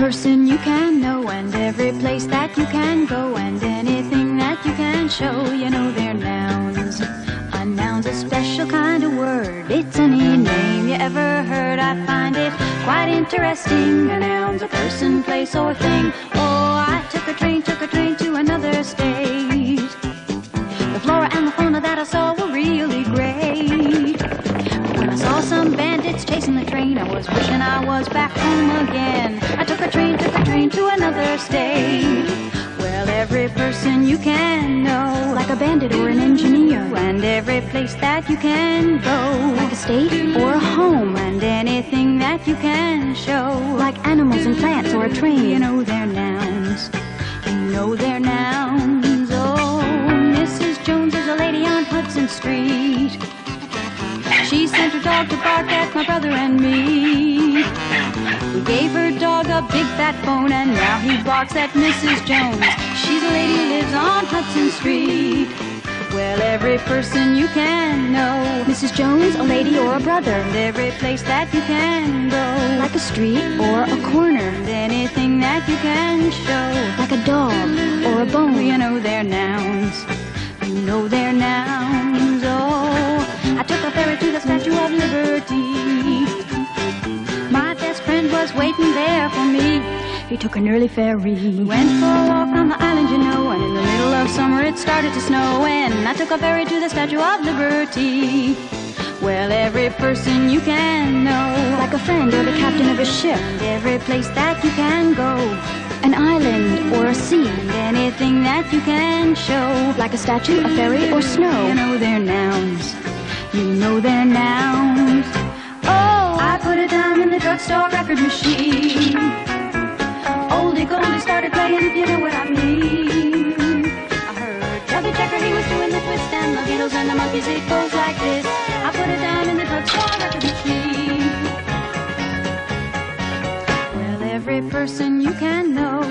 person you can know, and every place that you can go, and anything that you can show. You know they're nouns. A noun's a special kind of word. It's any name you ever heard. I find it quite interesting. A noun's a person, place, or thing. Oh, I took a train to another state. The flora and the fauna that I saw were really great. But when I saw some bandits chasing the train, I was wishing I was back home again. I took a train to another state. Well, every person you can know, like a bandit or an engineer, and every place that you can go, like a state or a home, and anything that you can show, like animals and plants or a train. You know they're nouns. You know they're nouns. Oh, Mrs. Jones is a lady on Hudson Street. She sent her dog to bark at my brother and me. We gave her dog a big fat bone, and now he barks at Mrs. Jones. She's a lady who lives on Hudson Street. Well, every person you can know, Mrs. Jones, a lady or a brother, and every place that you can go, like a street or a corner, and anything that you can show, like a dog or a bone. You know they're nouns. You know they're nouns. Oh, I took a ferry to the Statue of Liberty. My best friend was waiting there for me. He took an early ferry. We went for a walk on the island, you know, and in the middle of summer it started to snow, and I took a ferry to the Statue of Liberty. Well, every person you can know, like a friend or the captain of a ship, and every place that you can go, an island or a sea, and anything that you can show, like a statue, a ferry, or snow. You know they're nouns. You know they're nouns. Oh, I put a dime in the drugstore record machine. Oldie Goldie started playing, if you know what I mean. I heard Chubby Checker, he was doing the twist, and the Beatles and the Monkeys, it goes like this. I put a dime in the drugstore record machine. Well, every person you can know,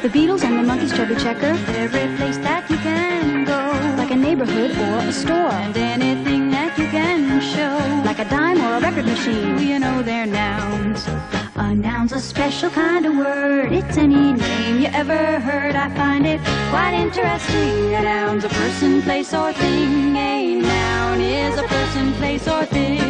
the Beatles and the Monkeys, Chubby Checker, every place that you can go, like a neighborhood or a store, and anything that you can show, like a dime or a record machine. You know they're nouns. A noun's a special kind of word. It's any name you ever heard. I find it quite interesting. A noun's a person, place, or thing. A noun is a person, place, or thing.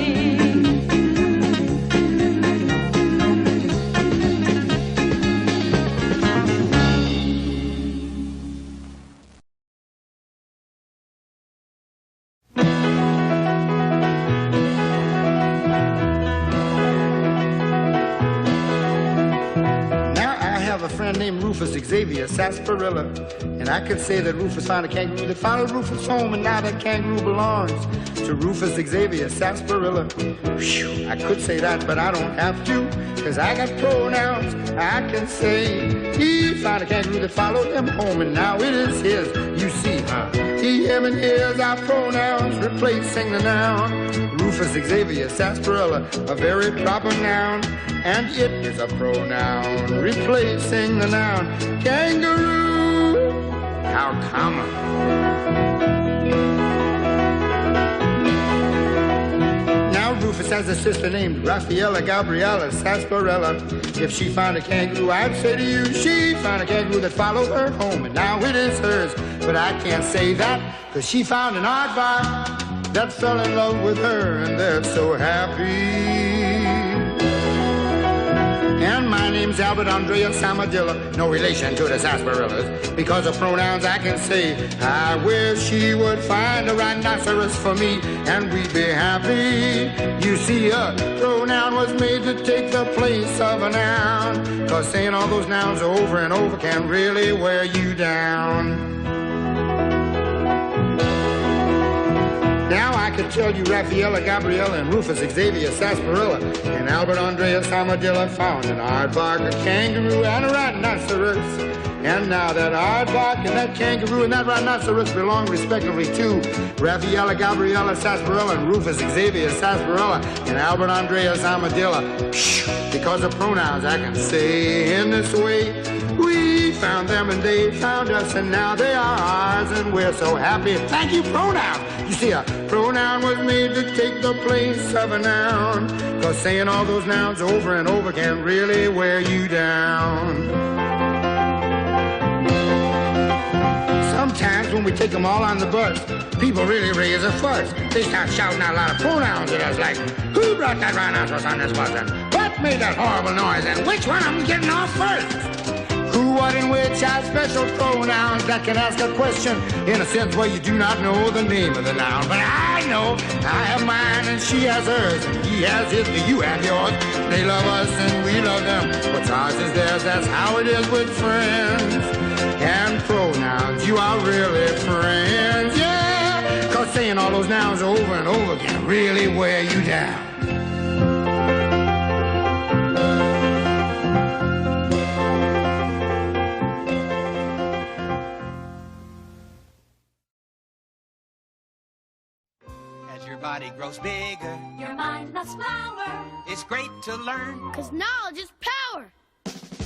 Named Rufus Xavier Sarsaparilla, and I could say that Rufus found a kangaroo that followed Rufus home, and now that kangaroo belongs to Rufus Xavier Sarsaparilla. Whew, I could say that, but I don't have to, cause I got pronouns. I can say he found a kangaroo that followed him home, and now it is his. You see, he, him, and his are pronouns replacing the noun. Rufus Xavier Sarsaparilla, a very proper noun, and it is a pronoun replacing the noun kangaroo. How common. Now Rufus has a sister named Raffaella Gabriella Sarsaparilla. If she found a kangaroo, I'd say to you, she found a kangaroo that followed her home, and now it is hers. But I can't say that, cause she found an aardvark that fell in love with her, and they're so happy. And my name's Albert Andrea Samadilla, no relation to the sarsaparillas. Because of pronouns I can say, I wish she would find a rhinoceros for me, and we'd be happy. You see, a pronoun was made to take the place of a noun, cause saying all those nouns over and over can really wear you down. Now I can tell you Raffaella Gabriella and Rufus Xavier Sarsaparilla and Albert Andrea Samadilla found an aardvark, a kangaroo, and a rhinoceros. And now that aardvark and that kangaroo and that rhinoceros belong respectively to Raffaella Gabriella Sarsaparilla and Rufus Xavier Sarsaparilla and Albert Andrea Samadilla. Because of pronouns I can say in this way, we found them and they found us, and now they are ours, and we're so happy. Thank you, pronoun. You see, a pronoun was made to take the place of a noun, 'cause saying all those nouns over and over can really wear you down. Sometimes when we take them all on the bus, people really raise a fuss. They start shouting out a lot of pronouns at us, like, who brought that rhinoceros on this bus, and what made that horrible noise, and which one of them getting off first? Who, what, and which are special pronouns that can ask a question in a sense where you do not know the name of the noun. But I know, I have mine and she has hers, and he has his and you have yours. They love us and we love them. What's ours is theirs, that's how it is with friends. And pronouns, you are really friends, yeah. 'Cause saying all those nouns over and over can really wear you down. Your body grows bigger, your mind must flower. It's great to learn, 'cause knowledge is power.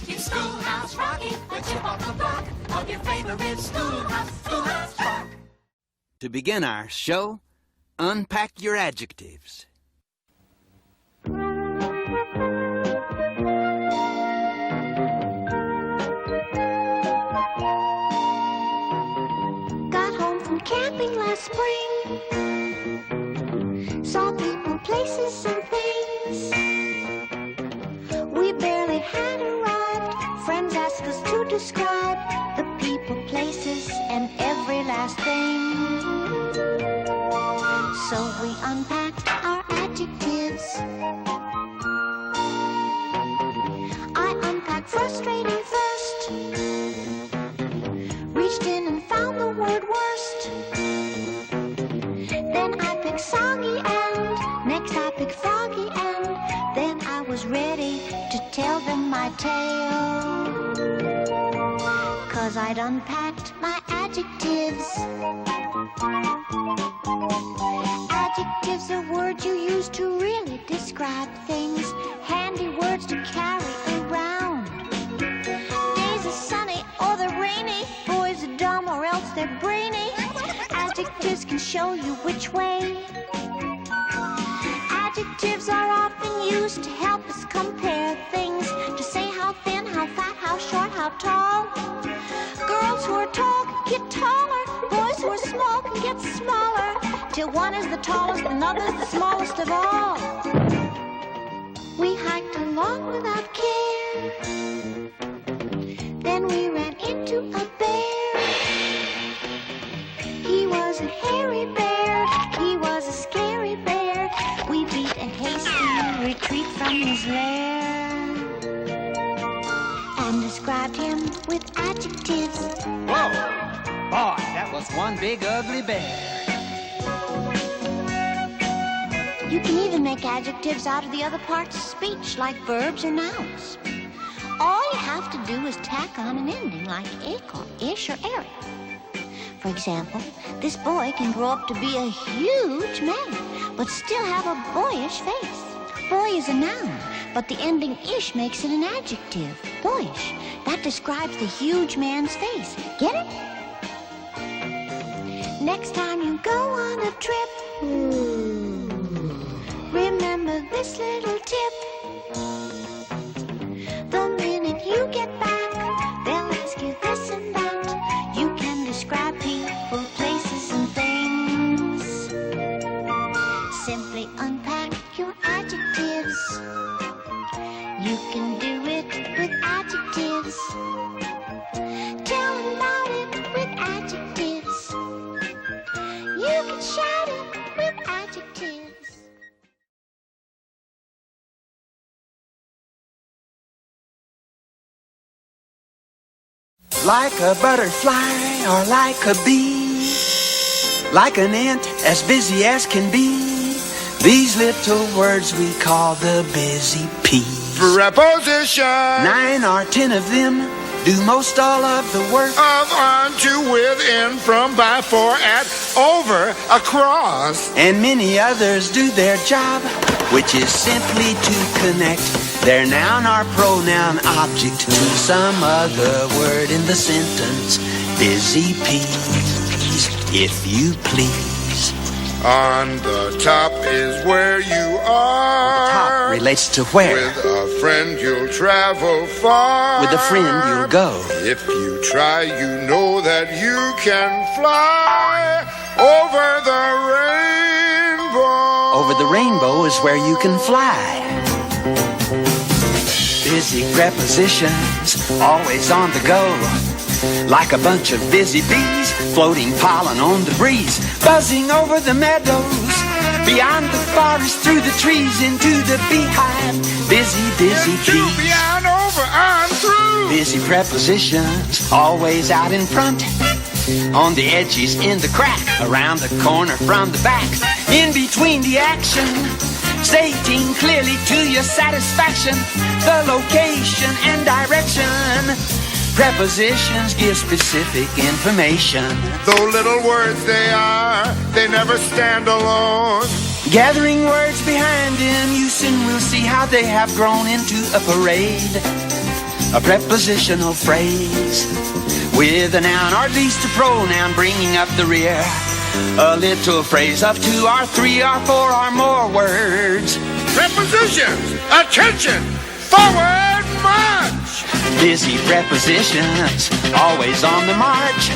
Keep Schoolhouse rocking, the chip off the block of your favorite Schoolhouse, Schoolhouse Rock. To begin our show, unpack your adjectives. Got home from camping last spring. Saw people, places, and things. We barely had arrived. Friends asked us to describe the people, places, and every last thing. So we unpacked our adjectives. I unpacked frustrating first. Reached in and found the word worst. Then I picked soggy, and next I picked froggy, and then I was ready to tell them my tale. 'Cause I'd unpacked my adjectives. Adjectives are words you use to really describe things, handy words to carry around. Days are sunny or they're rainy, boys are dumb or else they're brainy. Adjectives can show you which way. Adjectives are often used to help us compare things, to say how thin, how fat, how short, how tall. Girls who are tall can get taller, boys who are small can get smaller, till one is the tallest and other's the smallest of all. We hiked along without care. Then we ran into a bear. He was a hairy bear, he was a scary bear. We beat a hasty retreat from his lair and described him with adjectives. Whoa! Boy, that was one big ugly bear. You can even make adjectives out of the other parts of speech, like verbs or nouns. All you have to do is tack on an ending, like ick or ish or eric. For example, this boy can grow up to be a huge man, but still have a boyish face. Boy is a noun, but the ending ish makes it an adjective, boyish. That describes the huge man's face. Get it? Next time you go on a trip, remember this little tip. The minute you get back, they'll ask you this and that. You can describe people, places, and things. Simply unpack your adjectives. You can do it with adjectives. Tell them about it with adjectives. You can shout it with adjectives. Like a butterfly or like a bee, like an ant as busy as can be. These little words we call the busy peas. Preposition 9 or 10 of them do most all of the work. of, on, to, with, in, from, by, for, at, over, across. And many others do their job, which is simply to connect Their noun or pronoun object to some other word in the sentence. Busy peas, if you please. On the top is where you are. The top relates to where. With a friend you'll travel far. With a friend you'll go. If you try, you know that you can fly over the rainbow. Over the rainbow is where you can fly. Busy prepositions, always on the go. Like a bunch of busy bees, floating pollen on the breeze, buzzing over the meadows, beyond the forest, through the trees, into the beehive. Busy, busy bees. Beyond, over, on, through. Busy prepositions, always out in front, on the edges, in the crack, around the corner, from the back, in between the action, stating clearly to your satisfaction the location and direction. Prepositions give specific information. Though little words they are, they never stand alone. Gathering words behind them, you soon will see how they have grown into a parade. A prepositional phrase with a noun or at least a pronoun bringing up the rear. A little phrase of 2 or 3 or 4 or more words. Prepositions, attention, forward march. Busy prepositions, always on the march.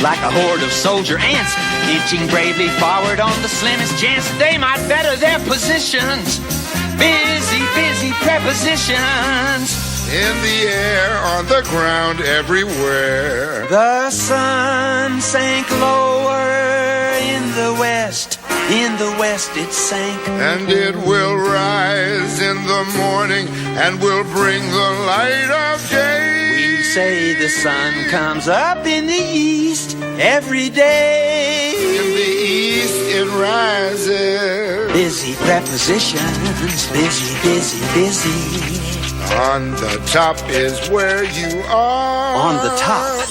Like a horde of soldier ants, inching bravely forward on the slimmest chance they might better their positions. Busy, busy prepositions. In the air, on the ground, everywhere. The sun sank lower in the west. In the west it sank. And it will rise in the morning and will bring the light of day. We say the sun comes up in the east every day. In the east it rises. Busy prepositions, busy, busy, busy. On the top is where you are. On the top.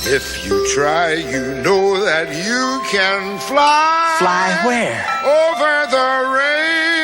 If you try, you know that you can fly. Fly where? Over the rain.